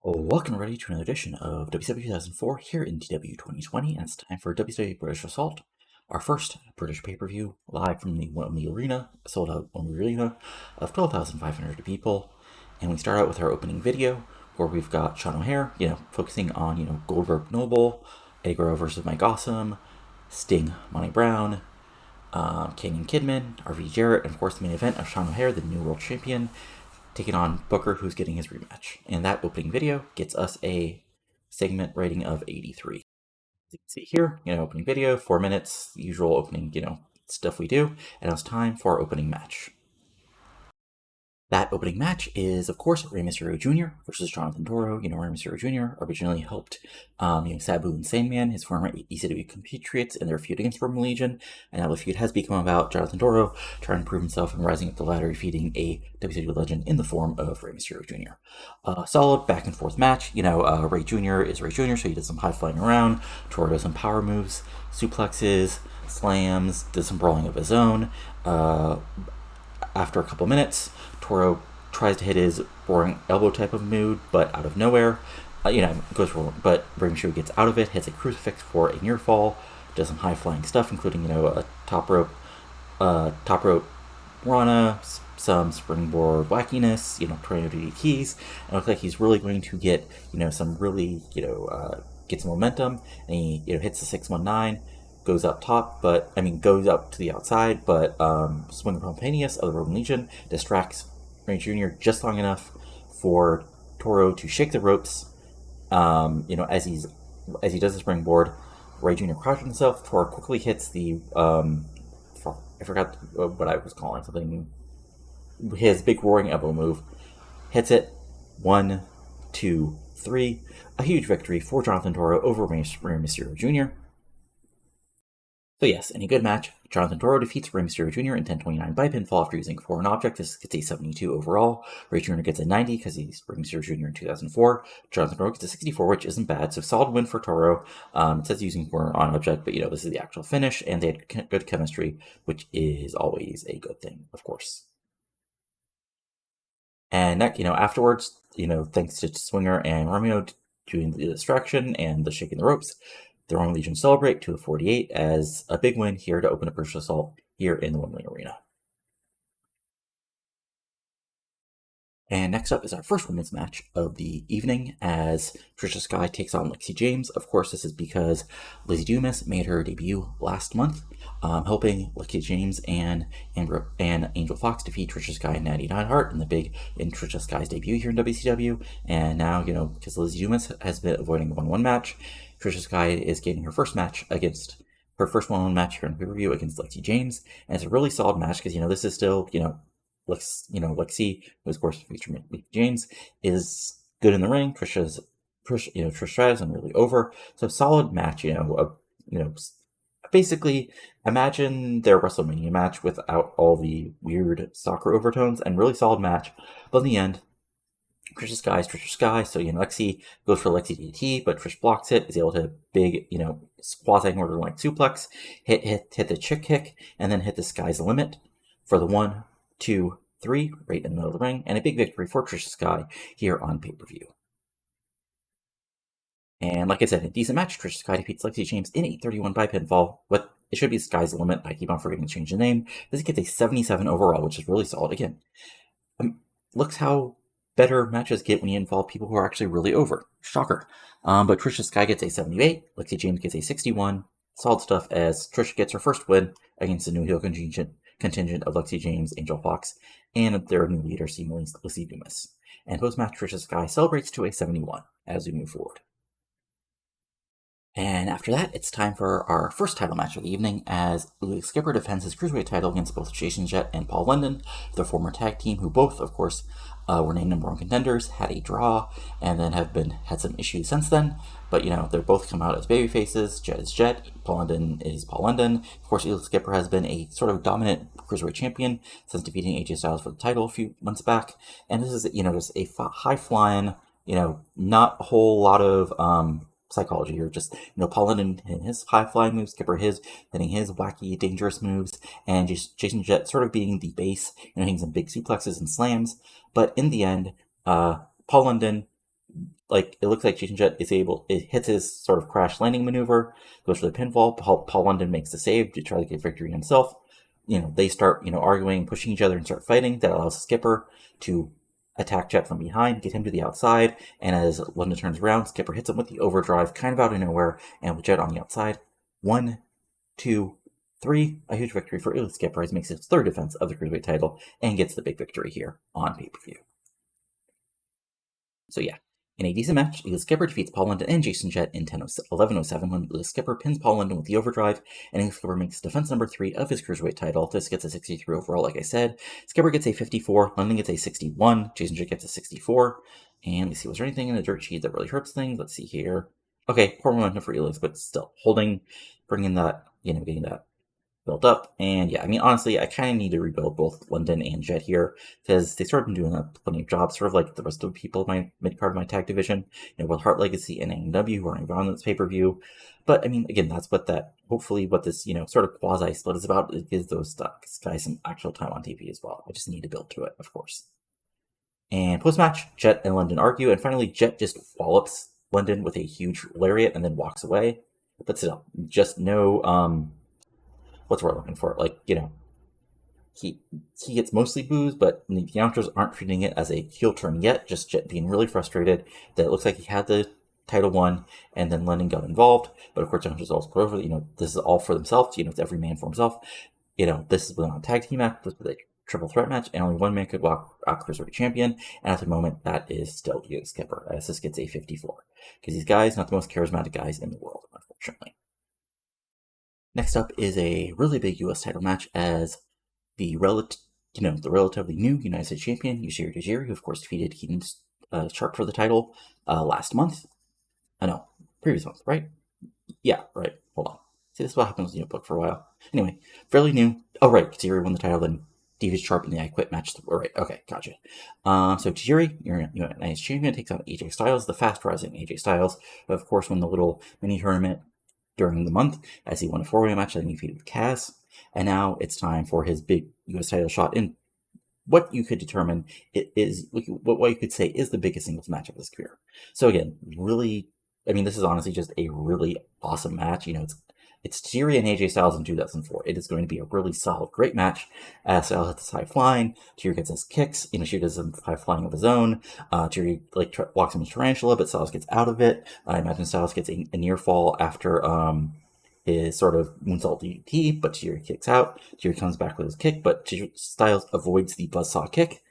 Welcome everybody to another edition of WCW 2004 here in TEW 2020, and it's time for WCW British Assault, our first British pay-per-view live from the Wembley Arena, sold out Wembley Arena of 12,500 people. And we start out with our opening video where we've got Sean O'Haire, focusing on, Goldberg Knoble, Eddy versus Mike Awesome, Sting, Monty Brown, Kanyon Kidman, RV Jarrett, and of course the main event of Sean O'Haire, the new world champion, taking on Booker, who's getting his rematch. And that opening video gets us a segment rating of 83. As you can see here, opening video, 4 minutes, usual opening, stuff we do. And it's time for our opening match. That opening match is, of course, Rey Mysterio Jr. versus Jonathan Toro. Rey Mysterio Jr. originally helped Sabu and Sandman, his former ECW compatriots, in their feud against Roman Legion, and now the feud has become about Jonathan Toro trying to prove himself and rising up the ladder, defeating a WCW legend in the form of Rey Mysterio Jr. Solid back and forth match. Rey Jr. is Rey Jr., so he does some high flying around. Toro does some power moves, suplexes, slams, does some brawling of his own. After a couple minutes, Toro tries to hit his boring elbow type of move, but out of nowhere, goes for. But Rey Mysterio gets out of it, hits a crucifix for a near fall, does some high flying stuff, including a top rope Rana, some springboard wackiness, tornado DDTs, and it looks like he's really going to get some really get some momentum, and he hits the 619. Goes up top, goes up to the outside, but Swing Spontaneous of the Roman Legion distracts Rey Jr. just long enough for Toro to shake the ropes. As he does the springboard, Rey Jr. crouches himself. Toro quickly hits the I forgot what I was calling something. His big roaring elbow move, hits it. 1, 2, 3. A huge victory for Jonathan Toro over Rey Mysterio Jr. So yes, in a good match, Jonathan Toro defeats Rey Mysterio Jr. in 10:29 by pinfall after using foreign object. This gets a 72 overall. Rey Jr. gets a 90 because he's Rey Mysterio Jr. in 2004. Jonathan Toro gets a 64, which isn't bad. So solid win for Toro. It says using foreign object, but this is the actual finish, and they had good chemistry, which is always a good thing, of course. And that, afterwards, thanks to Swinger and Romeo doing the distraction and the shaking the ropes, the Roman Legion celebrate to a 48 as a big win here to open up British Assault here in the Wembley Arena. And next up is our first women's match of the evening as Tricia Sky takes on Lexi James. Of course, this is because Lizzie Dumas made her debut last month, helping Lexi James and Angel Fox defeat Tricia Sky and Natty Neidhart in Tricia Sky's debut here in WCW. And now, because Lizzie Dumas has been avoiding the 1-1 match, Tricia Sky is getting her first 1-1 match here on pay-per-view against Lexi James. And it's a really solid match because, this is still, Lexi, who of course featured Lexi James, is good in the ring. Trish Stratus and really over. So solid match, basically imagine their WrestleMania match without all the weird soccer overtones, and really solid match. But in the end, Tricia Sky is Tricia Sky, so Lexi goes for Lexi DT, but Trish blocks it, is able to big, quasi-northern like suplex, hit the chick kick, and then hit the Sky's Limit for the 1, 2, 3, right in the middle of the ring, and a big victory for Tricia Sky here on pay-per-view. And like I said, a decent match. Tricia Sky defeats Lexi James in 8:31 by pinfall. What it should be Sky's Limit. I keep on forgetting to change the name. This gets a 77 overall, which is really solid. Again, looks how better matches get when you involve people who are actually really over. Shocker. But Tricia Sky gets a 78. Lexi James gets a 61. Solid stuff as Trish gets her first win against the new heel contingent of Lexi James, Angel Fox, and their new leader, Lizzie Dumas. And post-match, Tricia Sky celebrates to a 71 as we move forward. And after that, it's time for our first title match of the evening as Elix Skipper defends his Cruiserweight title against both Jason Jett and Paul London, their former tag team, who both, of course, were named number 1 contenders, had a draw, and then had some issues since then. But, they're both come out as babyfaces. Jett is Jett, Paul London is Paul London. Of course, Elix Skipper has been a sort of dominant Cruiserweight champion since defeating AJ Styles for the title a few months back. And this is, just a high-flying, not a whole lot of psychology here. Just, Paul London hitting his high-flying moves, Skipper hitting his wacky, dangerous moves, and just Jason Jett sort of being the base, hitting some big suplexes and slams. But in the end, Paul London like, it looks like Jett is able, it hits his sort of crash landing maneuver, goes for the pinfall. Paul London makes the save to try to get victory himself. They start, arguing, pushing each other and start fighting. That allows Skipper to attack Jett from behind, get him to the outside, and as London turns around, Skipper hits him with the overdrive, kind of out of nowhere, and with Jett on the outside. 1, 2, 3, a huge victory for Elix. Skipper as makes his third defense of the Cruiserweight title and gets the big victory here on pay-per-view. So yeah, in a decent match, Elix Skipper defeats Paul London and Jason Jett in 11:07 when Elix Skipper pins Paul London with the overdrive, and Elix Skipper makes defense number 3 of his Cruiserweight title. This gets a 63 overall, like I said. Skipper gets a 54, London gets a 61, Jason Jett gets a 64, and let's see, was there anything in the dirt sheet that really hurts things? Let's see here. Okay, poor momentum for Elix, but still, bringing that, getting that built up. And yeah, I mean, honestly, I kind of need to rebuild both London and Jett here because they sort of been doing plenty of jobs, sort of like the rest of the people in my mid-card of my tag division, with Heart Legacy and AEW who are on this pay-per-view. But I mean, again, that's hopefully what this, sort of quasi-split is about. It gives those guys some actual time on TV as well. I just need to build to it, of course. And post-match, Jett and London argue, and finally Jett just wallops London with a huge lariat and then walks away. But still, just no, what's the word I'm looking for? Like, he gets mostly boos, but the announcers aren't treating it as a heel turn yet, just Jett being really frustrated that it looks like he had the title won, and then London got involved. But of course, the announcers also put over, this is all for themselves, it's every man for himself. This is a tag team match, this was a triple threat match, and only one man could walk out Cruiserweight champion, and at the moment, that is still Elix Skipper, as this gets a 54. Because these guys, not the most charismatic guys in the world, unfortunately. Next up is a really big U.S. title match as the relatively new United States champion, Tajiri, who of course defeated Kidman's Sharp for the title last month. No, previous month, right? Yeah, right. Hold on. See, this is what happens when you book for a while. Anyway, fairly new. Oh, right. Tajiri won the title, then defeated Sharp in the I Quit match. All right. Okay, gotcha. So Tajiri, your United States champion, takes on AJ Styles, the fast-rising AJ Styles, who of course won the little mini tournament during the month as he won a 4-way match that he defeated with Cass. And now it's time for his big U.S. title shot in what you could determine what you could say is the biggest singles match of his career. So again, really, I mean, this is honestly just a really awesome match. It's Tajiri and AJ Styles in 2004. It is going to be a really solid, great match. Styles hits high flying. Tajiri gets his kicks. She does some high flying of his own. Tajiri walks him with Tarantula, but Styles gets out of it. I imagine Styles gets a near fall after his sort of moonsault DDT, but Tajiri kicks out. Tajiri comes back with his kick, but Styles avoids the buzzsaw kick.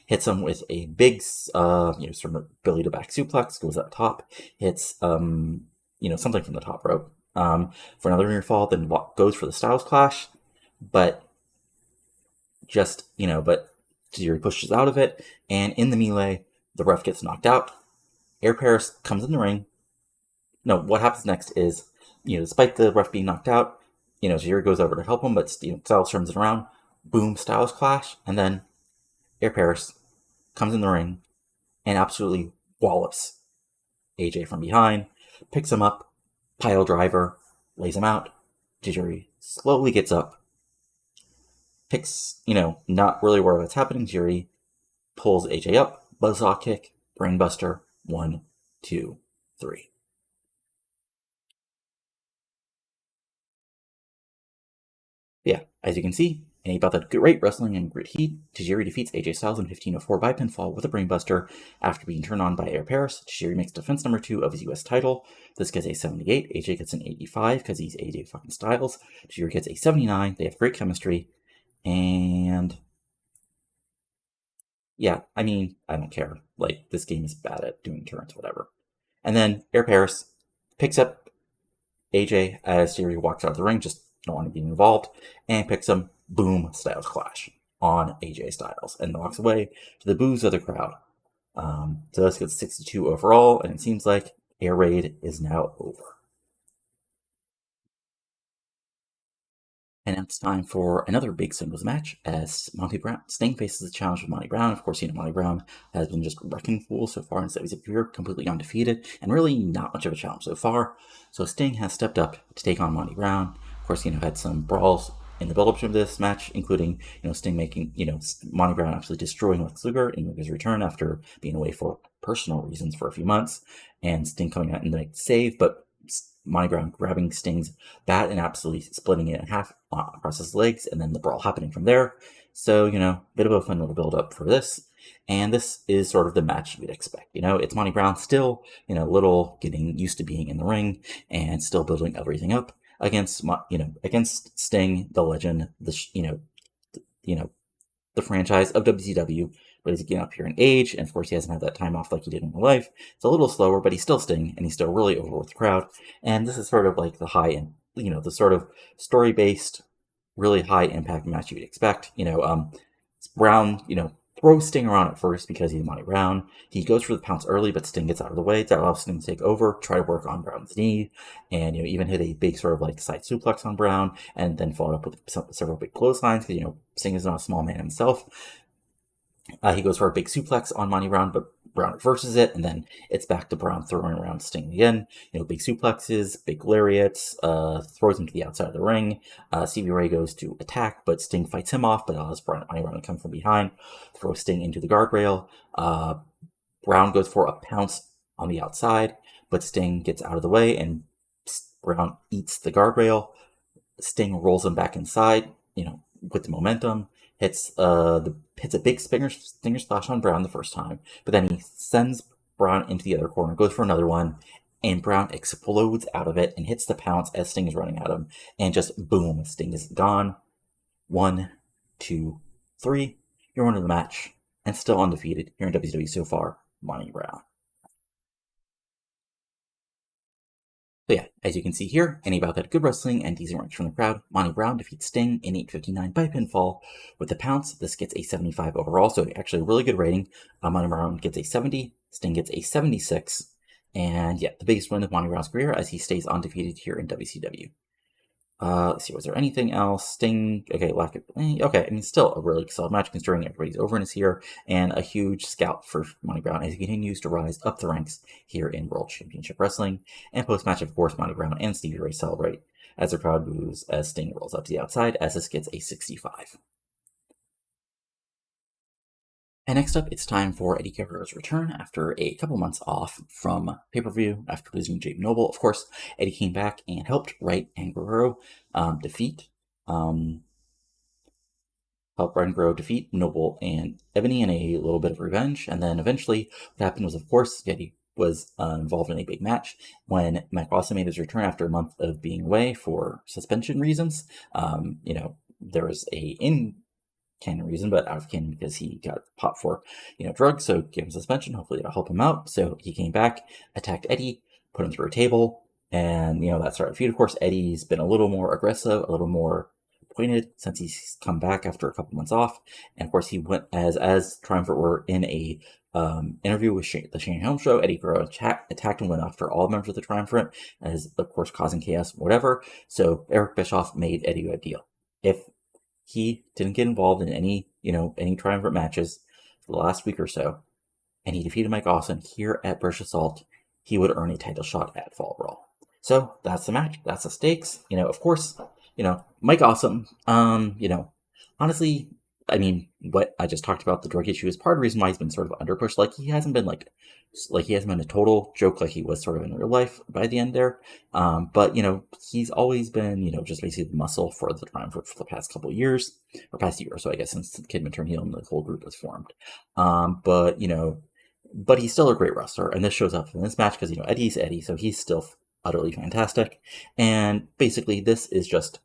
Hits him with a big, sort of belly to back suplex. Goes up top. Hits, something from the top rope. For another near fall, then goes for the Styles Clash, but Tajiri pushes out of it, and in the melee, the ref gets knocked out. Air Paris comes in the ring. No, what happens next is, despite the ref being knocked out, Tajiri goes over to help him, but Styles turns it around. Boom, Styles Clash, and then Air Paris comes in the ring and absolutely wallops AJ from behind, picks him up, pile driver, lays him out. Tajiri slowly gets up, picks, not really aware of what's happening. Tajiri pulls AJ up, buzzsaw kick, brainbuster, 1, 2, 3. Yeah, as you can see, in a bout of great wrestling and grit heat, Tajiri defeats AJ Styles in 15:04 by pinfall with a brainbuster after being turned on by Air Paris. Tajiri makes defense number 2 of his U.S. title. This gets a 78. AJ gets an 85 because he's AJ fucking Styles. Tajiri gets a 79. They have great chemistry. And yeah, I mean, I don't care. Like, this game is bad at doing turns, whatever. And then Air Paris picks up AJ as Tajiri walks out of the ring, just don't want to be involved, and picks him. Boom, Styles Clash on AJ Styles, and walks away to the boos of the crowd. So this gets 62 overall, and it seems like Air Raid is now over. And now it's time for another big singles match as Sting faces the challenge with Monty Brown. Of course, Monty Brown has been just wrecking fools so far in WCW career, completely undefeated, and really not much of a challenge so far. So Sting has stepped up to take on Monty Brown. Of course, had some brawls in the build-up to this match, including, Sting making, Monty Brown absolutely destroying Lex Luger in his return after being away for personal reasons for a few months, and Sting coming out and the save, but Monty Brown grabbing Sting's bat and absolutely splitting it in half across his legs, and then the brawl happening from there. So, bit of a fun little build up for this. And this is sort of the match we'd expect. It's Monty Brown still, little getting used to being in the ring and still building everything up against Sting, the legend, the franchise of WCW, but he's getting up here in age, and of course he hasn't had that time off like he did in real life. It's a little slower, but he's still Sting, and he's still really over with the crowd. And this is sort of like the high end, the sort of story-based, really high impact match you'd expect. Brown, throws Sting around at first because he's Monty Brown. He goes for the pounce early, but Sting gets out of the way. That allows Sting to take over, try to work on Brown's knee, and even hit a big sort of like side suplex on Brown, and then followed up with several big clotheslines because Sting is not a small man himself. He goes for a big suplex on Monty Brown, but Brown reverses it, and then it's back to Brown throwing around Sting again. Big suplexes, big lariats, throws him to the outside of the ring. Stevie Ray goes to attack, but Sting fights him off, but allows Monty Brown to come from behind, throws Sting into the guardrail. Brown goes for a pounce on the outside, but Sting gets out of the way, and Brown eats the guardrail. Sting rolls him back inside, with the momentum. Hits a big stinger splash on Brown the first time, but then he sends Brown into the other corner, goes for another one, and Brown explodes out of it and hits the pounce as Sting is running at him, and just boom, Sting is gone. 1, 2, 3. You're winning the match, and still undefeated here in WWE so far, Monty Brown. So yeah, as you can see here, any about that good wrestling and decent ranks from the crowd, Monty Brown defeats Sting in 8:59 by pinfall with the pounce. This gets a 75 overall, so actually a really good rating. Monty Brown gets a 70, Sting gets a 76, and yeah, the biggest win of Monty Brown's career as he stays undefeated here in WCW. Let's see, was there anything else? Sting, okay, still a really solid match considering everybody's over in his here, and a huge scout for Monty Brown as he continues to rise up the ranks here in World Championship Wrestling. And post-match, of course, Monty Brown and Stevie Ray celebrate as the crowd boos as Sting rolls up to the outside as this gets a 65. And next up, it's time for Eddie Guerrero's return after a couple months off from pay-per-view after losing Jake Knoble. Of course, Eddie came back and helped Wright and Guerrero defeat Knoble and Ebony in a little bit of revenge. And then eventually what happened was, of course, Eddie was involved in a big match when Mike Awesome made his return after a month of being away for suspension reasons. There was a canon reason, but out of canon because he got popped for, drugs, so gave him suspension. Hopefully it'll help him out. So he came back, attacked Eddie, put him through a table, and, that started a feud. Of course, Eddie's been a little more aggressive, a little more pointed since he's come back after a couple months off. And of course, he went as Triumvirate were in a interview with the Shane Helm show. Eddie Guerrero attacked and went after all members of the Triumvirate, as of course causing chaos, whatever. So Eric Bischoff made Eddie a deal. If he didn't get involved in any Triumvirate matches for the last week or so, and he defeated Mike Awesome here at British Assault, he would earn a title shot at Fall Brawl. So that's the match. That's the stakes. Of course, Mike Awesome, honestly, what I just talked about, the drug issue, is part of the reason why he's been sort of underpushed. Like, he hasn't been he hasn't been a total joke like he was sort of in real life by the end there. But, he's always been, just basically the muscle for the Triumvirate for the past couple of years, or past year or so, I guess, since Kidman turned heel and the whole group was formed. But he's still a great wrestler, and this shows up in this match because, Eddie's Eddie, so he's still utterly fantastic. And basically, this is just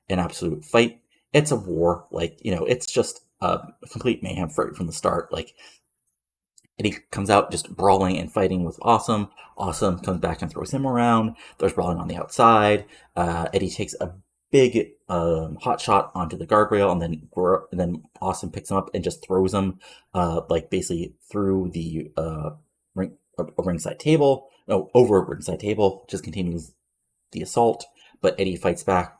an absolute fight. It's a war. It's just a complete mayhem from the start. Eddie comes out just brawling and fighting with Awesome. Awesome comes back and throws him around. There's brawling on the outside. Eddie takes a big hot shot onto the guardrail, and then Awesome picks him up and just throws him basically through the ringside table. No, over a ringside table. Just continues the assault, but Eddie fights back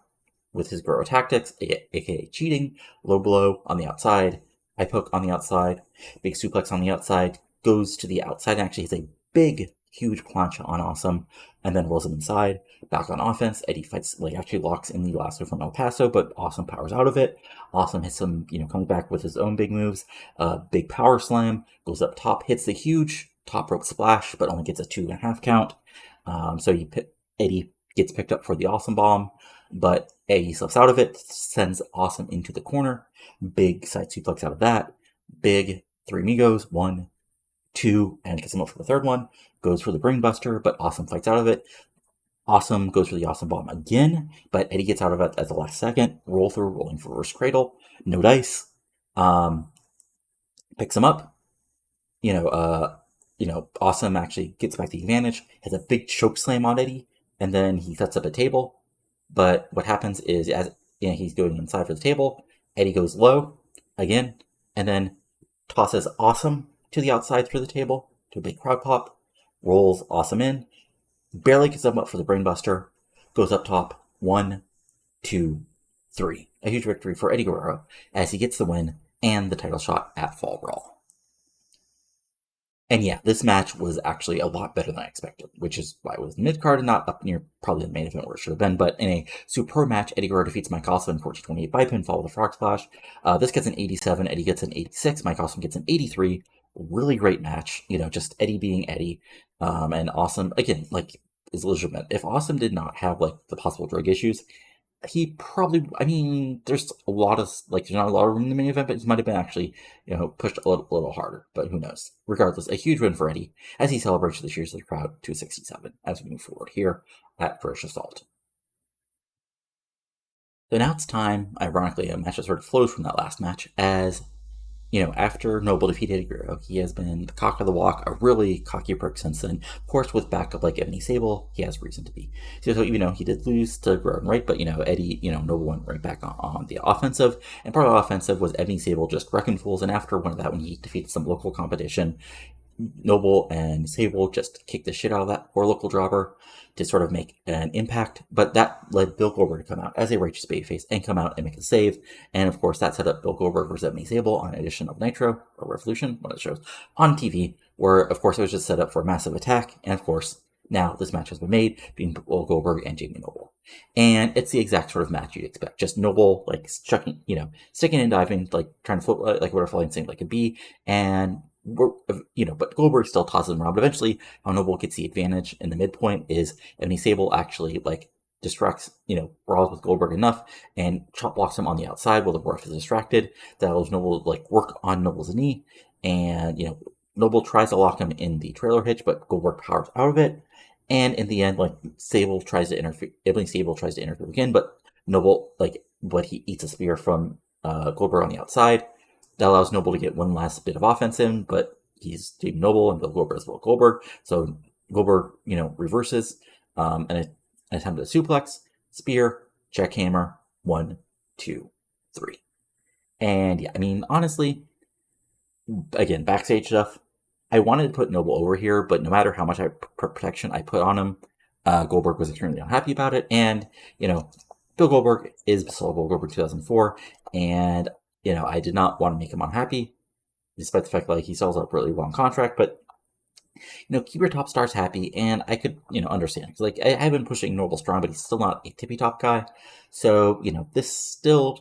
with his Guerrero tactics, aka cheating, low blow on the outside, eye poke on the outside, big suplex on the outside, goes to the outside and actually hits a big, huge plancha on Awesome, and then rolls him inside. Back on offense, Eddie fights, actually locks in the lasso from El Paso, but Awesome powers out of it. Awesome hits him, comes back with his own big moves, big power slam, goes up top, hits the huge top rope splash, but only gets a 2.5 count. So Eddy gets picked up for the Awesome Bomb, but Eddy slips out of it, sends Awesome into the corner. Big side suplex out of that. Big 3 Amigos, 1, 2, and gets him up for the third one. Goes for the brainbuster, but Awesome fights out of it. Awesome goes for the Awesome Bomb again, but Eddy gets out of it at the last second. Roll through, rolling for reverse cradle. No dice. Picks him up. Awesome actually gets back the advantage. Has a big choke slam on Eddy, and then he sets up a table. But what happens is, as he's going inside for the table, Eddy goes low again, and then tosses Awesome to the outside through the table to a big crowd pop. Rolls Awesome in. Barely gets him up for the brainbuster. Goes up top. 1, 2, 3. A huge victory for Eddie Guerrero as he gets the win and the title shot at Fall Brawl. And yeah, this match was actually a lot better than I expected, which is why it was mid-card and not up near probably the main event where it should have been. But in a superb match, Eddie Guerrero defeats Mike Awesome in 14:28 by pinfall with a frog splash. This gets an 87, Eddie gets an 86, Mike Awesome gets an 83. Really great match, just Eddie being Eddie, and Awesome, again, is legitimate. If Awesome did not have, the possible drug issues, he probably, there's not a lot of room in the main event, but he might have been actually, pushed a little harder, but who knows. Regardless, a huge win for Eddie as he celebrates the cheers of the crowd to a 67 as we move forward here at British Assault. So now it's time, ironically, a match that sort of flows from that last match as after Knoble defeated Eddie Guerrero, he has been the cock of the walk, a really cocky prick since then. Of course, with backup like Ebony Sable, he has reason to be. So even though he did lose to Guerrero and Wright, but Eddie, Knoble went right back on the offensive. And part of the offensive was Ebony Sable just wrecking fools. And after one of that, when he defeated some local competition, Knoble and Sable just kicked the shit out of that poor local jobber to sort of make an impact, but that led Bill Goldberg to come out as a righteous babyface and come out and make a save, and of course that set up Bill Goldberg versus Ebony Sable on an edition of Nitro, or Revolution, one of the shows, on TV, where of course it was just set up for a massive attack, and of course now this match has been made between Bill Goldberg and Jamie Knoble. And it's the exact sort of match you'd expect. Just Knoble, chucking, sticking and diving, trying to float like a butterfly and sing like a bee, and but Goldberg still tosses him around. But eventually, how Knoble gets the advantage in the midpoint is Ebony Sable actually distracts, brawls with Goldberg enough and chop blocks him on the outside while the ref is distracted. That allows Knoble work on Noble's knee, and Knoble tries to lock him in the trailer hitch, but Goldberg powers out of it. And in the end, Sable tries to interfere. Ebony Sable tries to interfere again, but Knoble but he eats a spear from Goldberg on the outside. That allows Knoble to get one last bit of offense in, but he's Jamie Knoble and Bill Goldberg as well. Goldberg, so Goldberg, reverses and attempted a suplex, spear, jackhammer, 1, 2, 3, and yeah, honestly, again, backstage stuff. I wanted to put Knoble over here, but no matter how much protection I put on him, Goldberg was extremely unhappy about it, and Bill Goldberg is Bill Goldberg 2004, and I did not want to make him unhappy, despite the fact he sells a really long contract, but, keep your top stars happy, and I could, understand, because, I've been pushing Knoble strong, but he's still not a tippy-top guy, so, this still,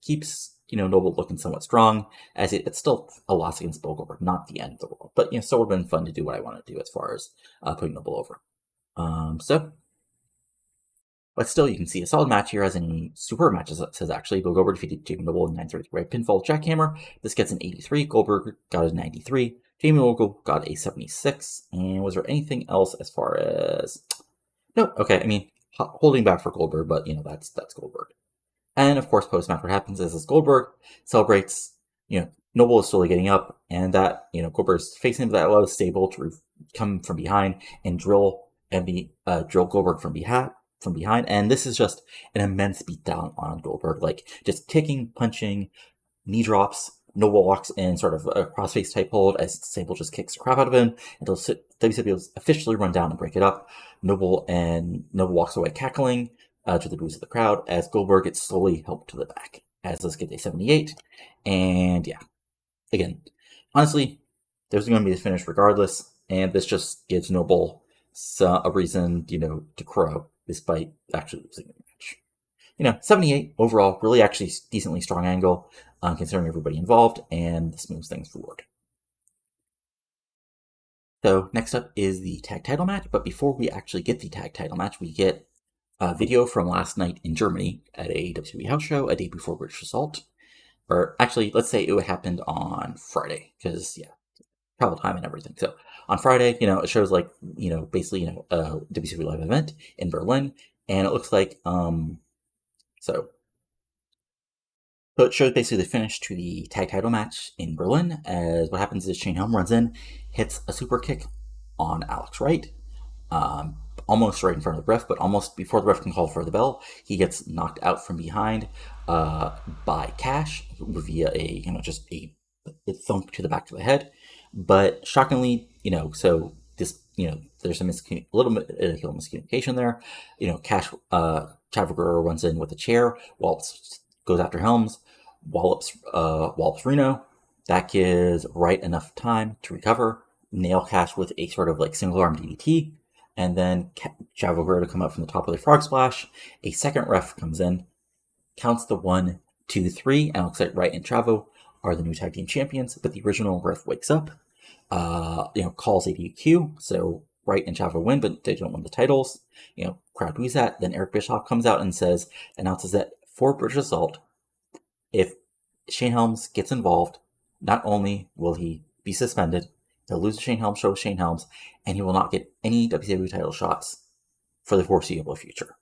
keeps, Knoble looking somewhat strong, as it's still a loss against Bill Goldberg, not the end of the world, but, still would have been fun to do what I want to do as far as putting Knoble over. But still, you can see a solid match here, as in superb matches. It says actually, Bill Goldberg defeated Jamie Knoble in 9:33 pinfall jackhammer. This gets an 83. Goldberg got a 93. Jamie Knoble got a 76. And was there anything else as far as? No. Okay. Holding back for Goldberg, but that's Goldberg. And of course, post match, what happens is as Goldberg celebrates, Knoble is slowly getting up, and that Goldberg's facing him. That allows Sable to come from behind and drill Goldberg from behind, and this is just an immense beatdown on Goldberg, just kicking, punching, knee drops. Knoble walks in sort of a crossface type hold as Sable just kicks the crap out of him until WCW officially run down and break it up. Knoble walks away cackling to the boos of the crowd as Goldberg gets slowly helped to the back as this gets a 78. And yeah, again, honestly, there's going to be the finish regardless, and this just gives Knoble a reason, to crow, despite actually losing the match. 78 overall, really actually decently strong angle, considering everybody involved, and this moves things forward. So next up is the tag title match, but before we actually get the tag title match, we get a video from last night in Germany at a WWE house show, a day before British Assault. Or actually, let's say it happened on Friday, because, yeah, travel time and everything. So on Friday, it shows like, basically, a WCW live event in Berlin, and it looks like, so it shows basically the finish to the tag title match in Berlin, as what happens is Shane Helm runs in, hits a super kick on Alex Wright, almost right in front of the ref, but almost before the ref can call for the bell, he gets knocked out from behind by Cash via just a thump to the back of the head. But shockingly, so this, there's a little bit of miscommunication there. Cash, Chavo Guerrero runs in with a chair, Waltz goes after Helms, wallops Reno. That gives Wright enough time to recover, nail Cash with a sort of like single arm DDT, and then Chavo Guerrero to come up from the top of the frog splash. A second ref comes in, counts the 1, 2, 3, and looks like Wright and Chavo are the new tag team champions, but the original ref wakes up, calls a DQ, so Wright and Chavo win, but they don't win the titles. Crowd boos that. Then Eric Bischoff comes out and announces that for British Assault, if Shane Helms gets involved, not only will he be suspended, he'll lose the Shane Helms show with Shane Helms, and he will not get any WCW title shots for the foreseeable future.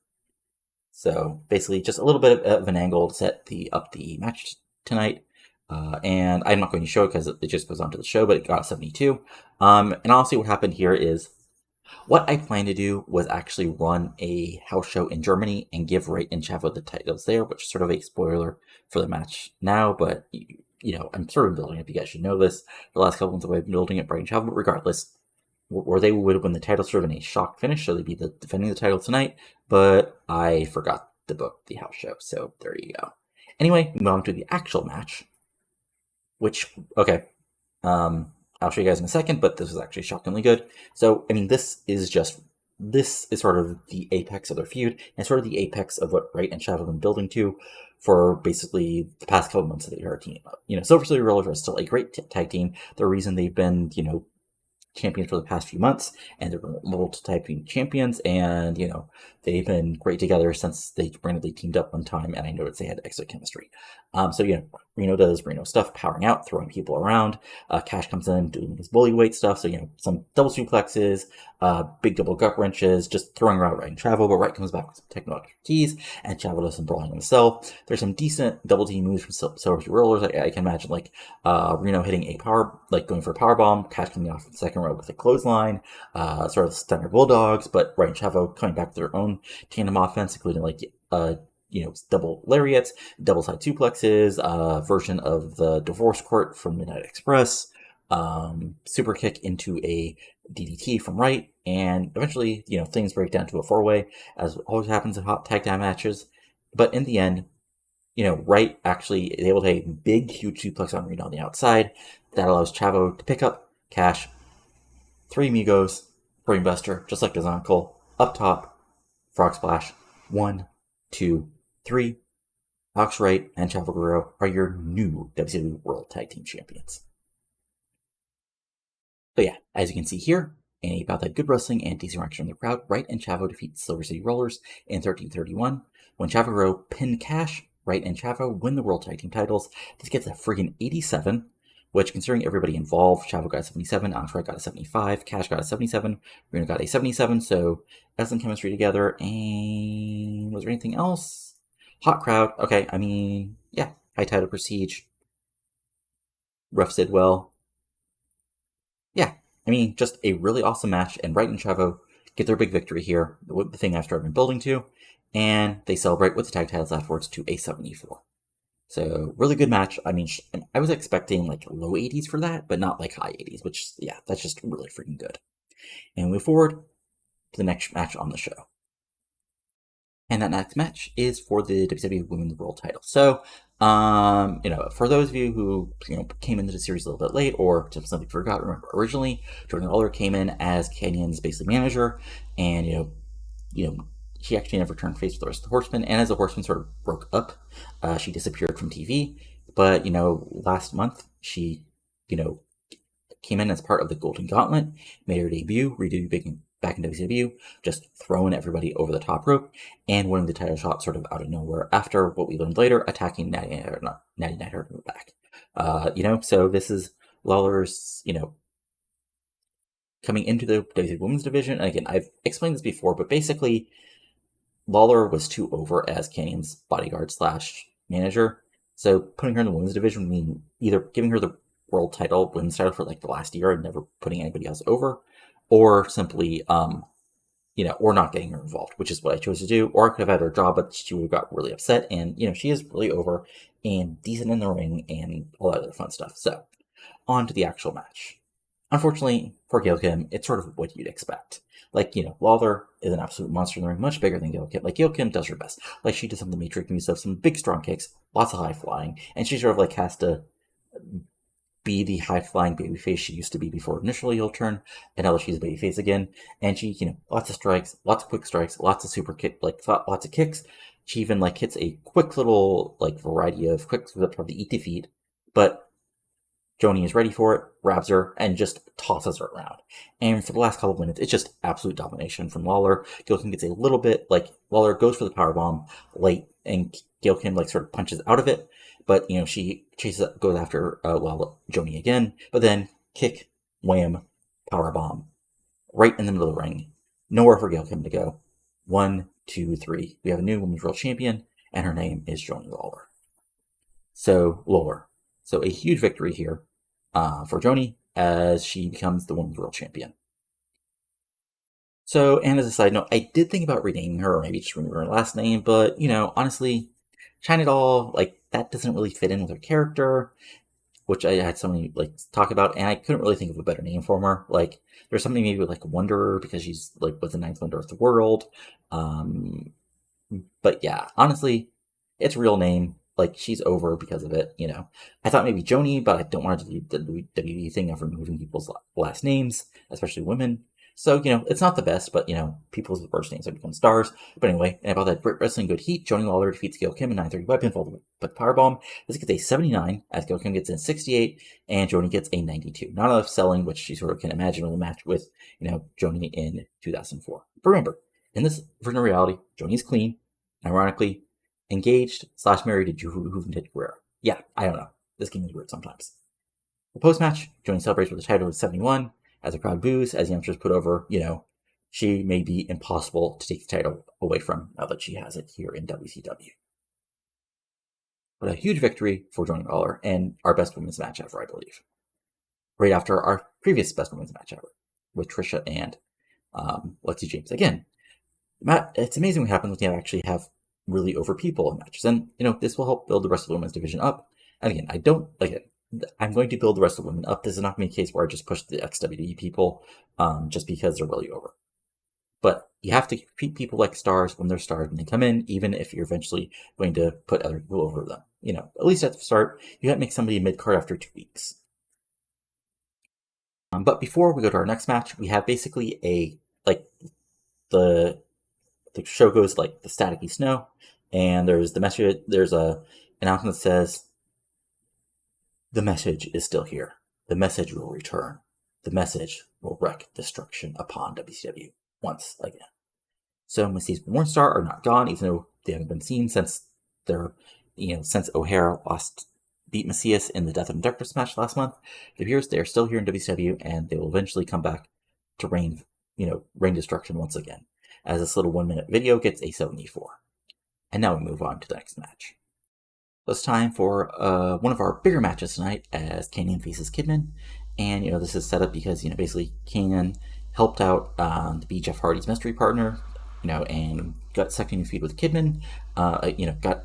So basically, just a little bit of an angle to set up the match tonight. And I'm not going to show it because it just goes on to the show, but it got 72. And honestly, what happened here is what I planned to do was actually run a house show in Germany and give Wright and Chavo the titles there, which is sort of a spoiler for the match now, but I'm sort of building it. You guys should know this. The last couple months I've been building it, Wright and Chavo, but regardless, where they would have won the title sort of in a shock finish, so they'd be defending the title tonight, but I forgot to book the house show, so there you go. Anyway, move on to the actual match, which, okay, I'll show you guys in a second, but this was actually shockingly good. So, this is sort of the apex of their feud, and sort of the apex of what Wright and Chavo have been building to for basically the past couple months that they are teaming up. Silver City Rollers are still a great tag team. The reason they've been, champions for the past few months, and they're multiple tag team champions, and they've been great together since they randomly teamed up one time, and I noticed they had extra chemistry. So Reno does Reno stuff, powering out, throwing people around. Cash comes in doing his bully weight stuff, so some double suplexes, big double gut wrenches, just throwing around Wright and Chavo, but Wright comes back with some technical expertise, and Chavo does some brawling himself. There's some decent double team moves from Silver Rollers. I can imagine Reno hitting a power, going for a power bomb, Cash coming off the second row with a clothesline, sort of stunner bulldogs, but Wright and Chavo coming back with their own tandem offense, including double lariats, double side suplexes, version of the divorce court from Midnight Express, super kick into a DDT from Wright, and eventually, things break down to a 4-way, as always happens in hot tag team matches. But in the end, Wright actually is able to take a big, huge suplex on Reno on the outside. That allows Chavo to pick up Cash, 3 amigos, brainbuster, just like his uncle, up top, frog splash, 1, 2, 3. Alex Wright and Chavo Guerrero are your new WCW World Tag Team Champions. So yeah, as you can see here, and about that good wrestling and decent reaction from the crowd, Wright and Chavo defeat Silver City Rollers in 13:31. When Chavo Guerrero pinned Cash, Wright and Chavo win the World Tag Team titles. This gets a friggin' 87, which, considering everybody involved, Chavo got a 77, Alex Wright got a 75, Cash got a 77, Reno got a 77, so excellent chemistry together. And was there anything else? Hot crowd. Okay, yeah, high title prestige. Refs did well. Yeah, just a really awesome match, and Wright and Chavo get their big victory here, the thing I've started building to, and they celebrate with the tag titles afterwards to a 74. So, really good match. I was expecting low 80s for that, but not high 80s, which, yeah, that's just really freaking good. And move forward to the next match on the show. And that next match is for the WCW Women's World title. So, for those of you who, came into the series a little bit late or just simply forgot, remember, originally, Jordan Laurer came in as Kanyon's basically manager, and, she actually never turned face with the rest of the Horsemen, and as the Horsemen sort of broke up, she disappeared from TV. But, last month, she, came in as part of the Golden Gauntlet, made her debut, back in WCW, just throwing everybody over the top rope, and winning the title shot sort of out of nowhere after what we learned later, attacking Natty Neidhart in the back. So this is Laurer's, coming into the WCW Women's Division. And again, I've explained this before, but basically, Laurer was too over as Canyon's bodyguard / manager. So putting her in the Women's Division would mean either giving her the world title, women's title for like the last year and never putting anybody else over, or simply, or not getting her involved, which is what I chose to do. Or I could have had her job, but she would have got really upset. And, she is really over and decent in the ring and all that other fun stuff. So, on to the actual match. Unfortunately, for Gail Kim, it's sort of what you'd expect. Like, Laurer is an absolute monster in the ring, much bigger than Gail Kim. Like, Gail Kim does her best. Like, she does some of the Matrix stuff, some big strong kicks, lots of high flying, and she sort of like has to be the high-flying babyface she used to be before initially heel turn, and now she's a babyface again. And she, lots of strikes, lots of quick strikes, lots of super kick, lots of kicks. She even hits a quick little variety of quicks that probably eat defeat, but Joanie is ready for it, grabs her, and just tosses her around. And for the last couple of minutes, it's just absolute domination from Laurer. Gail Kim gets a little bit, Laurer goes for the powerbomb late, and Gail Kim, sort of punches out of it. But, she goes after, Joanie again. But then, kick, wham, powerbomb, right in the middle of the ring. Nowhere for Gail Kim to go. 1, 2, 3. We have a new Women's World Champion, and her name is Joanie Laurer. So, Laurer. So, a huge victory here for Joanie as she becomes the Women's World Champion. So, and as a side note, I did think about renaming her, or maybe just remove her last name, but, honestly, China Doll, that doesn't really fit in with her character, which I had somebody, talk about, and I couldn't really think of a better name for her. There's something maybe Wanderer, because she's, was the 9th wonder of the world. But yeah, honestly, it's a real name. She's over because of it, I thought maybe Joanie, but I don't want to do the WWE thing of removing people's last names, especially women. So, it's not the best, but, people's first names have become stars. But anyway, and about that Brit Wrestling Good Heat, Joanie Laurer defeats Gail Kim in 9:30 by pinfall with powerbomb. This gets a 79, as Gail Kim gets a 68, and Joanie gets a 92. Not enough selling, which she sort of can imagine will match with, Joanie in 2004. But remember, in this version of reality, Joanie's clean, ironically, engaged / married to Juventud Guerrero. Yeah, I don't know. This game is weird sometimes. The post-match, Joanie celebrates with the title of 71 as the crowd boos, as the youngsters put over, she may be impossible to take the title away from now that she has it here in WCW. But a huge victory for Joanie Laurer and our best women's match ever, I believe. Right after our previous best women's match ever with Tricia and Lexi James. Again, it's amazing what happens when you actually have really over people in matches. And, this will help build the rest of the women's division up. And again, I'm going to build the rest of the women up. This is not going to be a case where I just push the XWE people just because they're really over. But you have to treat people like stars when they're stars when they come in, even if you're eventually going to put other people over them. At least at the start, you have to make somebody a mid-card after 2 weeks. But before we go to our next match, we have basically the show goes the staticky snow, and there's the message. There's a announcement that says, "The message is still here. The message will return. The message will wreak destruction upon WCW once again." So Misty's Born Star are not gone, even though they haven't been seen since since O'Hara beat Macias in the Death and Darkness match last month. It appears they are still here in WCW, and they will eventually come back to rain destruction once again, as this little 1-minute video gets a 74. And now we move on to the next match. So it's time for one of our bigger matches tonight, as Kanyon faces Kidman. And, this is set up because, basically Kanyon helped out to be Jeff Hardy's mystery partner, and got second in feud with Kidman.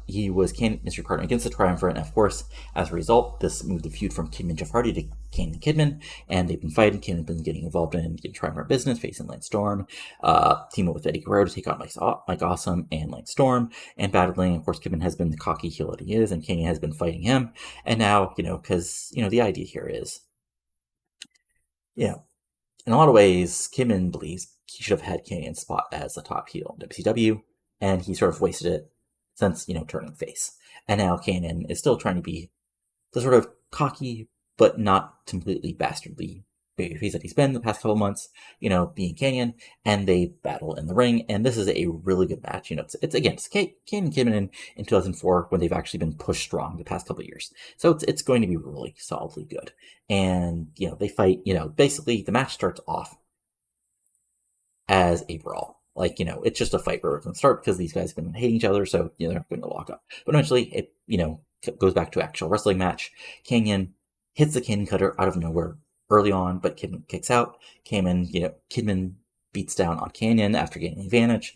He was Kanyon mystery partner against the Triumvirate, and of course, as a result, this moved the feud from Kidman Jeff Hardy to Kanyon and Kidman, and they've been fighting. Kanyon has been getting involved in Triumvirate business, facing Lance Storm, team up with Eddie Guerrero to take on Mike Awesome and Lance Storm, and battling. Of course, Kidman has been the cocky heel that he is, and Kanyon has been fighting him. And now, because the idea here is, in a lot of ways, Kidman believes he should have had Kanyon's spot as the top heel in WCW, and he sort of wasted it since, turning face. And now Kanyon is still trying to be the sort of cocky, but not completely bastardly babyface that he's been the past couple months, being Kanyon, and they battle in the ring, and this is a really good match. It's again, it's Kanyon came in 2004 when they've actually been pushed strong the past couple of years, so it's going to be really solidly good. And they fight. Basically the match starts off as a brawl. It's just a fight where we're going to start because these guys have been hating each other, so they're not going to lock up. But eventually, it goes back to actual wrestling match. Kanyon hits the Kanyon cutter out of nowhere early on, but Kidman kicks out. Kidman beats down on Kanyon after getting advantage.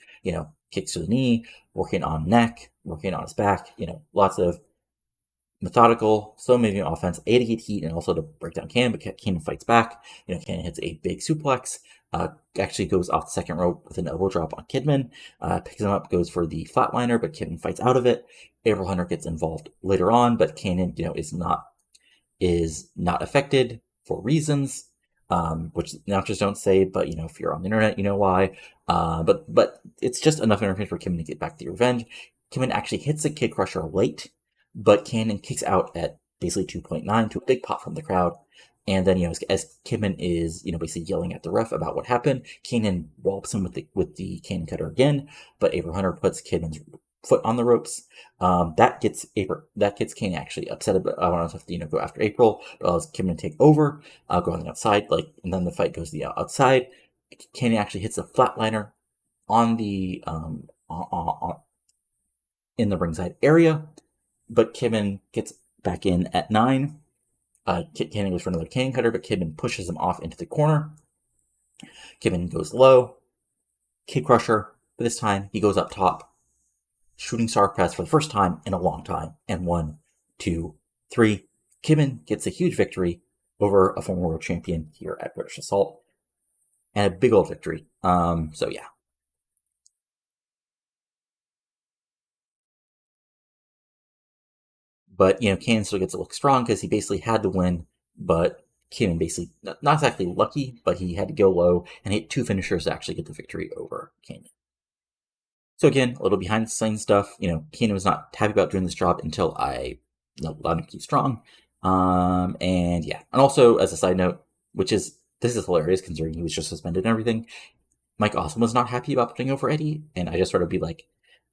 Kicks to the knee, working on neck, working on his back. Lots of methodical, slow-moving offense, A, to get heat, and also to break down Kanyon, but Kanyon fights back. Kanyon hits a big suplex, actually goes off the second rope with an elbow drop on Kidman, picks him up, goes for the flatliner, but Kidman fights out of it. April Hunter gets involved later on, but Kanyon, is not affected for reasons, which announcers don't say, but if you're on the internet, you know why. But it's just enough interference for Kidman to get back the revenge. Kidman actually hits the Kid Crusher late, but Kanyon kicks out at basically 2.9 to a big pop from the crowd. And then, as Kidman is, basically yelling at the ref about what happened, Kanyon wallopes him with the Kanyon cutter again, but April Hunter puts Kidman's foot on the ropes. That gets Kanyon actually upset about. I want to go after April, but allows Kidman to take over, go on the outside, and then the fight goes to the outside. Kanyon actually hits a flatliner on the in the ringside area, but Kidman gets back in at 9. Kanyon goes for another Kanyon cutter, but Kidman pushes him off into the corner. Kidman goes low, Kid Crusher, but this time he goes up top, shooting star press for the first time in a long time, and 1, 2, 3. Kidman gets a huge victory over a former world champion here at British Assault, and a big old victory. So yeah. But, Kanyon still gets to look strong because he basically had to win, but Kidman basically, not exactly lucky, but he had to go low and hit 2 finishers to actually get the victory over Kanyon. So again, a little behind the scenes stuff. Kanyon was not happy about doing this job until I allowed him to keep strong. And yeah. And also, as a side note, this is hilarious considering he was just suspended and everything, Mike Awesome was not happy about putting over Eddy, and I just sort of be like,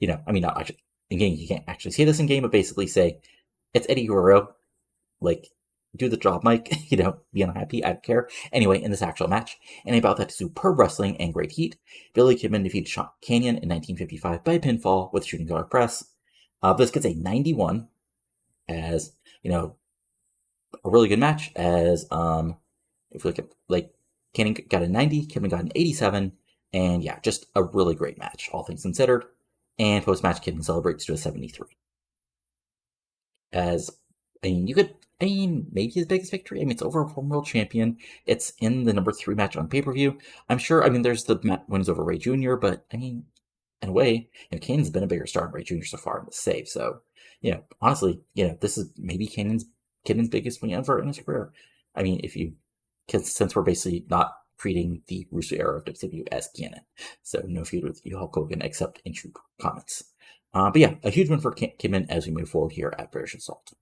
not actually, in game, you can't actually say this in game, but basically say, it's Eddy Guerrero, do the job, Mike, be unhappy, I don't care. Anyway, in this actual match, and about that superb wrestling and great heat, Billy Kidman defeated Kanyon in 1955 by pinfall with shooting star press. This gets a 91 as, a really good match, as, if you look at, Kanyon got a 90, Kidman got an 87, and yeah, just a really great match, all things considered. And post-match, Kidman celebrates to a 73. Maybe his biggest victory. It's over a former world champion. It's in the number 3 match on pay-per-view. I'm sure, there's the wins over Ray Jr., but, in a way, Kanyon's been a bigger star than Ray Jr. so far in the save. So, honestly, this is maybe Kidman's biggest win ever in his career. Since we're basically not treating the Russo era of WCW as canon. So, no feud with Hulk Hogan except in true comments. But yeah, a huge win for Kidman as we move forward here at British Assault.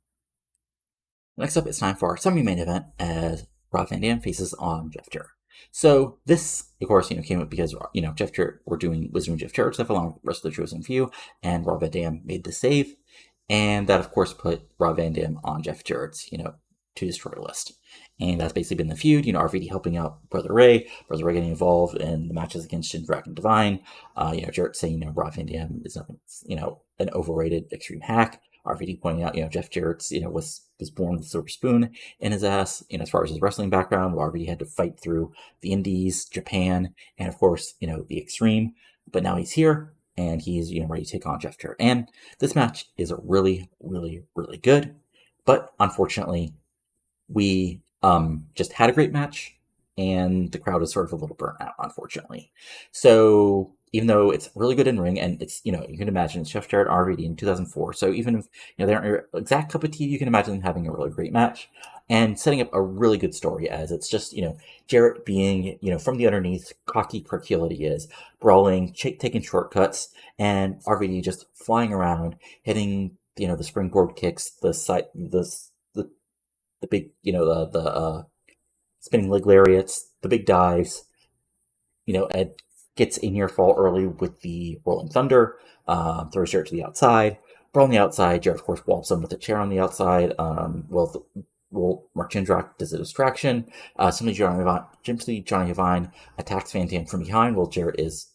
Next up, it's time for our semi-main event as Rob Van Dam faces on Jeff Jarrett. So this, of course, came up because, Jeff Jarrett, we're doing Wisdom of Jeff Jarrett stuff along with the rest of the chosen few, and Rob Van Dam made the save. And that, of course, put Rob Van Dam on Jeff Jarrett's, to destroy list. And that's basically been the feud, RVD helping out Brother Ray getting involved in the matches against Jindrak and Divine, Jarrett saying, Rob Van Dam is nothing, an overrated extreme hack, RVD pointing out, Jeff Jarrett's, was born with a silver spoon in his ass, as far as his wrestling background, RVD had to fight through the Indies, Japan, and of course, the extreme, but now he's here, and he's, ready to take on Jeff Jarrett. And this match is really, really, really good, but unfortunately, we just had a great match, and the crowd is sort of a little burnt out, unfortunately. So even though it's really good in ring, and it's, you can imagine it's Jeff Jarrett RVD in 2004. So even if, they aren't your exact cup of tea, you can imagine them having a really great match and setting up a really good story, as it's just, Jarrett being, from the underneath, cocky, perky he is, brawling, taking shortcuts, and RVD just flying around, hitting, the springboard kicks, the big, spinning leg lariats, the big dives. Ed gets a near fall early with the Rolling Thunder, throws Jarrett to the outside. Brawl on the outside, Jarrett, of course, wallops him with a chair on the outside. Mark Jindrak does a distraction. Simply Johnny Devine attacks Van Dam from behind while Jarrett is,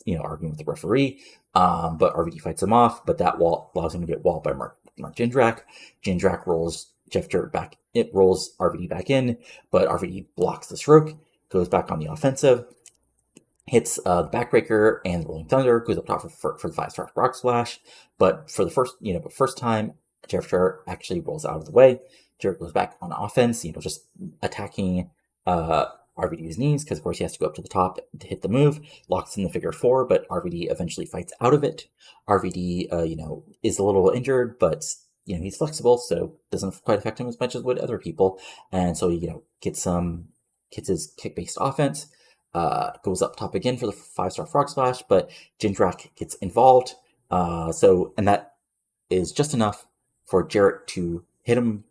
arguing with the referee. But RVD fights him off, but that wall allows him to get walled by Mark Jindrak. Jindrak rolls Jeff Jarrett back. It rolls RVD back in, but RVD blocks the stroke, goes back on the offensive, hits the backbreaker and the Rolling Thunder, goes up top for the 5-star frog splash. But for the first time, Jeff Jarrett actually rolls out of the way. Jarrett goes back on offense, just attacking RVD's knees, because of course he has to go up to the top to hit the move, locks in the figure 4, but RVD eventually fights out of it. RVD, is a little injured, but he's flexible, so doesn't quite affect him as much as would other people, and so he, gets his kick-based offense, goes up top again for the 5-star frog splash, but Jindrak gets involved, and that is just enough for Jarrett to hit him,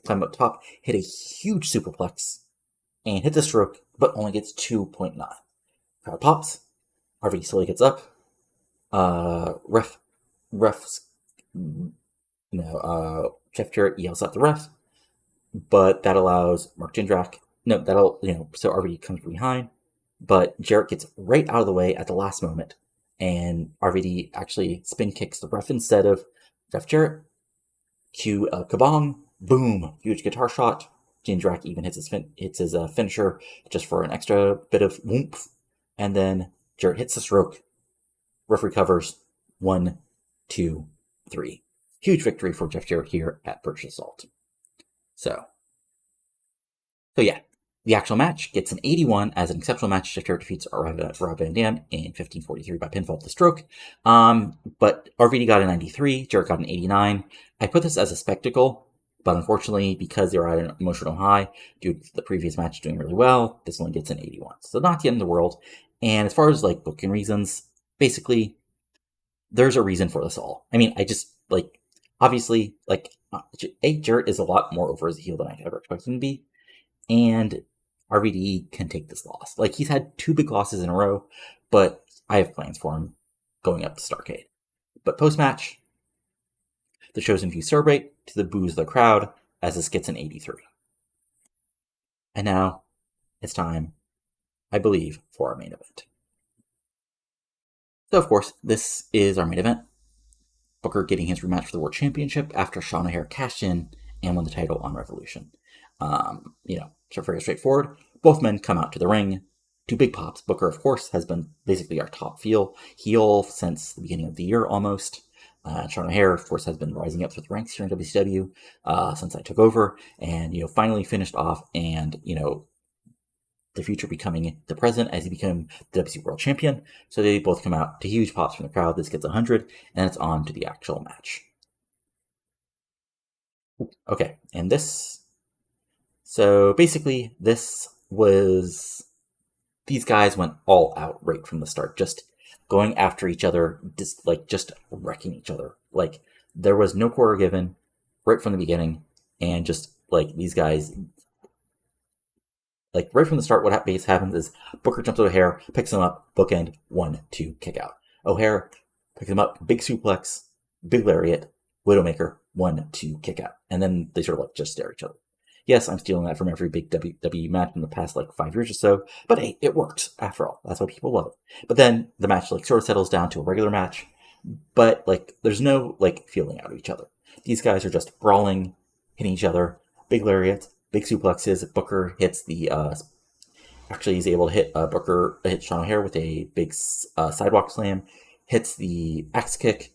climb up top, hit a huge superplex, and hit the stroke, but only gets 2.9. Crowd pops. RVD slowly gets up. Jeff Jarrett yells at the ref, but that allows Mark Jindrak. So RVD comes from behind, but Jarrett gets right out of the way at the last moment, and RVD actually spin kicks the ref instead of Jeff Jarrett. Cue kabong, boom, huge guitar shot. Jindrak even hits his finisher just for an extra bit of whoomph, and then Jarrett hits the stroke. Ref recovers. 1, 2, 3. Huge victory for Jeff Jarrett here at British Assault. So yeah, the actual match gets an 81 as an exceptional match. Jeff Jarrett defeats Rob Van Dam in 15:43 by pinfall to the stroke. But RVD got a 93, Jarrett got an 89. I put this as a spectacle, but unfortunately, because they were at an emotional high due to the previous match doing really well, this only gets an 81. So not the end of the world. And as far as booking reasons, basically, there's a reason for this all. I mean, I just obviously Jarrett is a lot more over as a heel than I ever expected him to be, and RVD can take this loss. He's had 2 big losses in a row, but I have plans for him going up to Starrcade. But post-match, the Chosen Few celebrate to the boos of the crowd as this gets an 83. And now it's time, I believe, for our main event. So, of course, this is our main event. Booker getting his rematch for the World Championship after Sean O'Haire cashed in and won the title on Revolution. Very straightforward. Both men come out to the ring. 2 big pops. Booker, of course, has been basically our top heel since the beginning of the year almost. Sean O'Haire, of course, has been rising up through the ranks here in WCW since I took over, and finally finished off, and the future becoming the present as he became the WCW World Champion. So they both come out to huge pops from the crowd. This gets 100, and it's on to the actual match. Okay, and this. So basically, these guys went all out right from the start, just going after each other, just wrecking each other. There was no quarter given right from the beginning, and just these guys. Right from the start, what happens is Booker jumps to O'Haire, picks him up, bookend, 1, 2, kick out. O'Haire picks him up, big suplex, big lariat, Widowmaker, 1, 2, kick out. And then they sort of just stare at each other. Yes, I'm stealing that from every big WWE match in the past 5 years or so, but hey, it works after all. That's why people love it. But then the match sort of settles down to a regular match, but there's no feeling out of each other. These guys are just brawling, hitting each other, big lariats, big suplexes. Booker hits he's able to hit Sean O'Haire with a big sidewalk slam, hits the axe kick,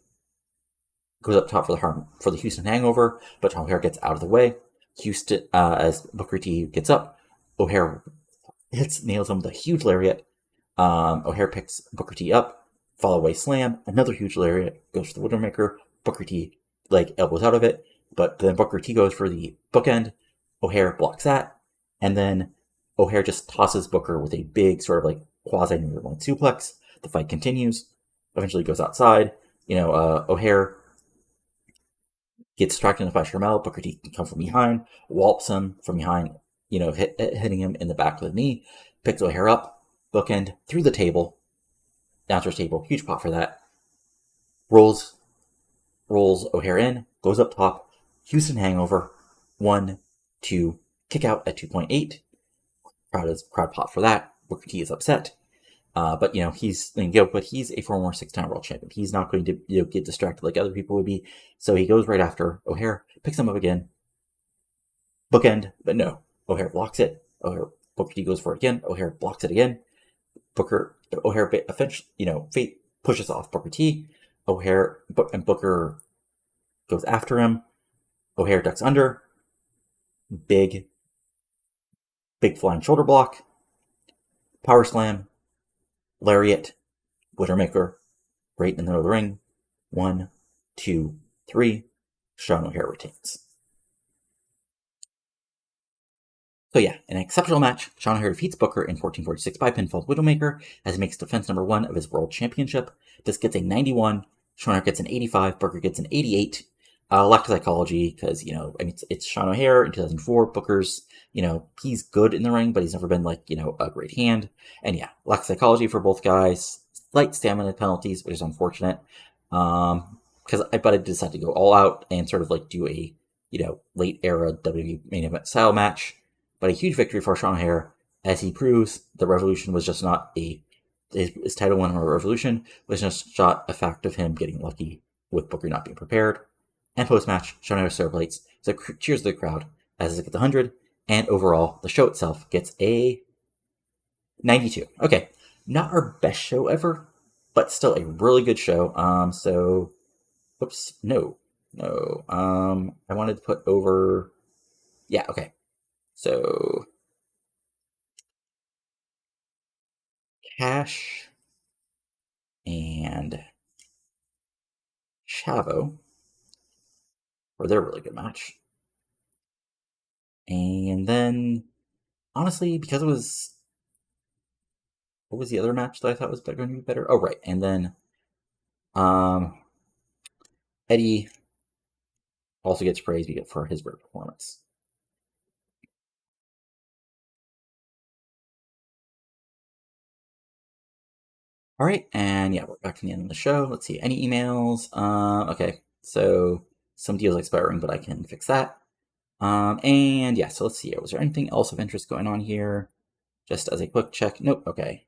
goes up top for the Houston Hangover, but Sean O'Haire gets out of the way. Houston, as Booker T gets up, O'Haire nails him with a huge lariat. O'Haire picks Booker T up, follow away slam, another huge lariat, goes for the Widowmaker. Booker T elbows out of it, but then Booker T goes for the bookend. O'Haire blocks that, and then O'Haire just tosses Booker with a big sort of quasi-New Orleans suplex. The fight continues, eventually goes outside. O'Haire gets distracted by Sharmell. Booker T can come from behind, wallops him from behind, hitting him in the back with a knee, picks O'Haire up, bookend, through the table, announcer's table, huge pop for that, rolls O'Haire in, goes up top, Houston hangover, 1, 2, kick out at 2.8, crowd pop for that, Booker T is upset, but he's a former 6-time world champion. He's not going to get distracted like other people would be. So he goes right after O'Haire, picks him up again, bookend, but no, O'Haire blocks it. Booker T goes for it again. O'Haire blocks it again. O'Haire eventually, pushes off Booker T. And Booker goes after him. O'Haire ducks under. Big flying shoulder block. Power slam. Lariat. Widowmaker. Right in the middle of the ring. 1, 2, 3. Sean O'Haire retains. So yeah, an exceptional match. Sean O'Haire defeats Booker in 14:46 by pinfall Widowmaker as he makes defense number 1 of his world championship. This gets a 91. Sean O'Haire gets an 85. Booker gets an 88. Lack of psychology because it's Sean O'Haire in 2004. Booker's he's good in the ring, but he's never been a great hand. And yeah, lack of psychology for both guys. Slight stamina penalties, which is unfortunate. But I decided to go all out and sort of do a late era WWE main event style match. But a huge victory for Sean O'Haire as he proves the Revolution was just not his title win or Revolution was just a fact of him getting lucky with Booker not being prepared. And post-match, Sean O'Haire celebrates, so cheers to the crowd as it gets 100, and overall, the show itself gets a 92. Okay, not our best show ever, but still a really good show. I wanted to put over, yeah, okay. So, Cash and Chavo for their really good match. And then, honestly, because it was... What was the other match that I thought was going to be better? Oh, right. And then Eddy also gets praised for his great performance. All right, and yeah, we're back from the end of the show. Let's see, any emails? Okay, so some deals expiring, but I can fix that. And yeah, so let's see. Was there anything else of interest going on here? Just as a quick check. Nope. Okay.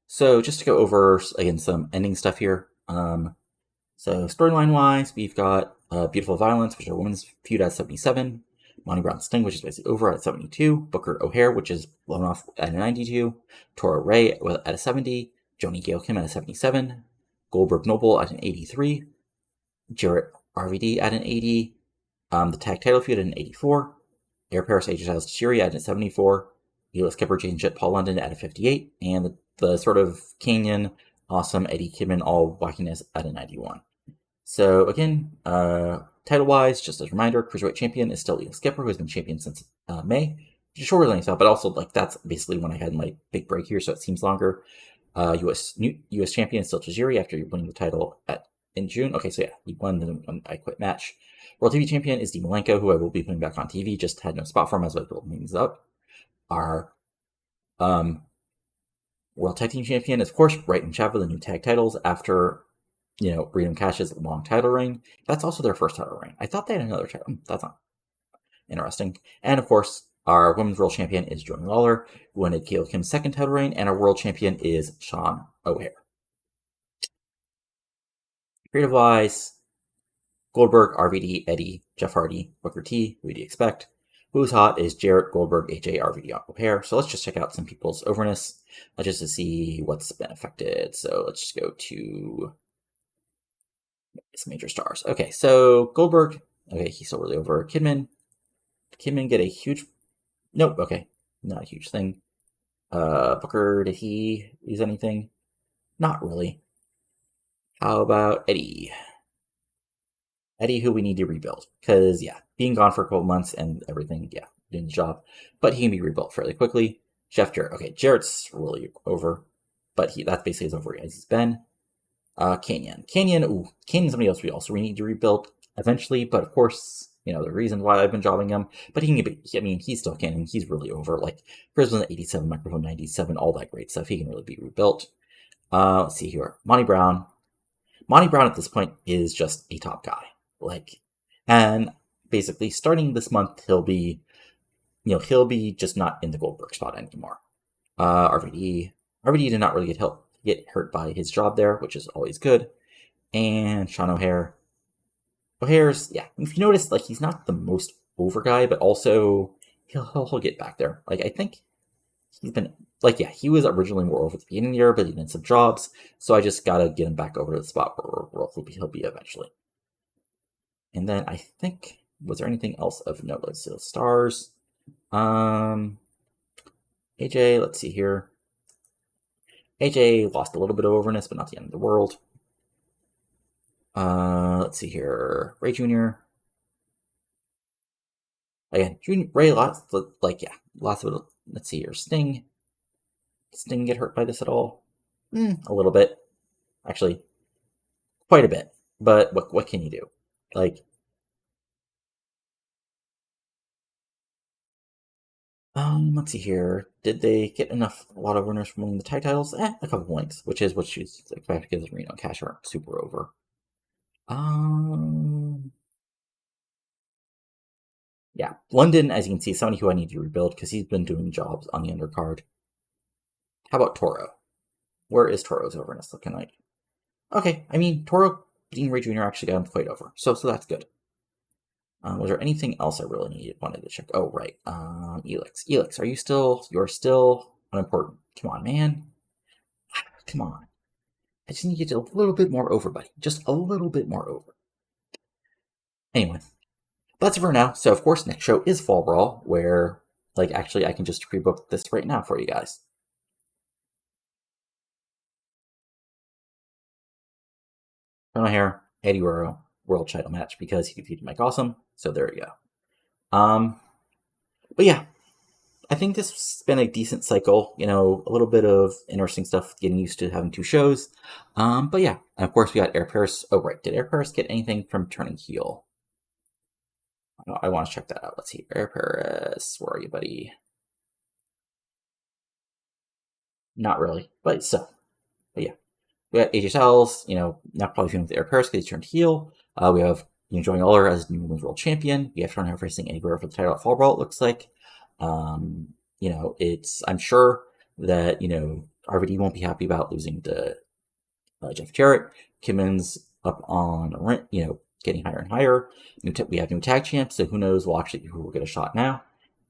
So just to go over again some ending stuff here. So storyline wise, we've got Beautiful Violence, which is a women's feud at 77. Monty Brown Sting, which is basically over at 72. Booker O'Haire, which is blown off at a 92. Toro Ray at a 70. Joanie Gail Kim at a 77. Goldberg Knoble at an 83. Jarrett RVD at an 80. The tag title feud at an 84. Air Paris AJ Styles Tajiri at a 74. Elix Skipper Jane Jett Paul London at a 58. And the sort of Kanyon, awesome Eddy Kidman all wackiness at a 91. So again, title-wise, just as a reminder, Cruiserweight champion is still Elix Skipper, who has been champion since May. Which is shorter than I thought, but also that's basically when I had my big break here, so it seems longer. U.S. champion is still Tajiri after winning the title in June. Okay, so yeah, he won the I Quit match. World TV champion is Dean Malenko, who I will be putting back on TV. Just had no spot for him as I build things up. Our World Tag Team champion is, of course, Wright and Chavo, the new tag titles after Reed and Cash's long title reign. That's also their first title reign. I thought they had another title. That's not interesting. And of course, our women's world champion is Joanie Laurer, who won Gail Kim's second title reign, and our world champion is Sean O'Haire. Creative-wise, Goldberg, RVD, Eddy, Jeff Hardy, Booker T, who do you expect? Who's hot is Jarrett, Goldberg, AJ, RVD, O'Haire. So let's just check out some people's overness just to see what's been affected. So let's just go to some major stars. Okay, so Goldberg, okay, he's still really over. Kidman get a huge... Nope, okay, not a huge thing. Booker, did he lose anything? Not really. How about Eddy? Eddy, who we need to rebuild. Because, yeah, being gone for a couple months and everything, yeah, doing the job. But he can be rebuilt fairly quickly. Jarrett. Okay, Jarrett's really over. But that's basically as over as he's been. Kanyon. Kanyon's somebody else we need to rebuild eventually. But, of course, the reason why I've been jobbing him. But he's still canon. He's really over. Like, Prism 87, Microphone 97, all that great stuff. He can really be rebuilt. Let's see here. Monty Brown. Monty Brown at this point is just a top guy. And basically starting this month, he'll be just not in the Goldberg spot anymore. RVD did not really get hurt by his job there, which is always good. And Sean O'Hare's, yeah, if you notice, he's not the most over guy, but also he'll get back there. I think he's been, he was originally more over at the beginning of the year, but he did some jobs, so I just gotta get him back over to the spot where he'll be eventually. And then I think, was there anything else of note? Let's see the stars. AJ, let's see here. AJ lost a little bit of overness, but not the end of the world. Let's see here. Ray Jr. Again, Ray lots of it. Let's see here. Sting. Did Sting get hurt by this at all? A little bit. Actually, quite a bit. But what can you do? Let's see here. Did they get a lot of winners from winning the tag titles? A couple points, which is what she's expected because Reno and Cash aren't super over. Yeah, London, as you can see, is somebody who I need to rebuild because he's been doing jobs on the undercard. How about Toro? Where is Toro's overness looking like? Okay, Toro beating Ray Jr. actually got him quite over, so that's good. Was there anything else I really wanted to check? Oh, right. Elix. Elix, you're still unimportant. Come on, man. Come on. I just need to get a little bit more over, buddy. Just a little bit more over. Anyway, that's it for now. So, of course, next show is Fall Brawl, where, actually, I can just pre-book this right now for you guys. From my hair, Eddy Guerrero world title match because he defeated Mike Awesome. So there you go. But yeah, I think this has been a decent cycle. A little bit of interesting stuff, getting used to having two shows. But yeah, and of course we got Air Paris. Oh right, did Air Paris get anything from turning heel? I want to check that out. Let's see, Air Paris, where are you, buddy? Not really, but yeah. We got AJ Styles, not probably feeling with Air Paris because he turned heel. We have Joanie Laurer as New Women's World Champion. We have Sharmell facing Eddy Guerrero for the title at Fall Brawl, it looks like. I'm sure that, RVD won't be happy about losing to Jeff Jarrett. Kidman's up on, getting higher and higher. We have new tag champs, so who knows who will get a shot now.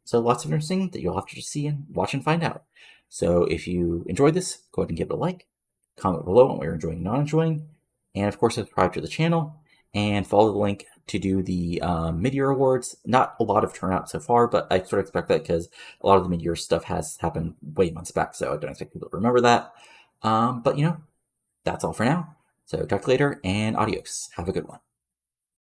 So lots of interesting that you'll have to just see and watch and find out. So if you enjoyed this, go ahead and give it a like. Comment below on what you're enjoying and not enjoying. And of course, subscribe to the channel and follow the link to do the mid-year awards. Not a lot of turnout so far, but I sort of expect that because a lot of the mid-year stuff has happened way months back, so I don't expect people to remember that. But that's all for now. So talk to you later, and adios. Have a good one.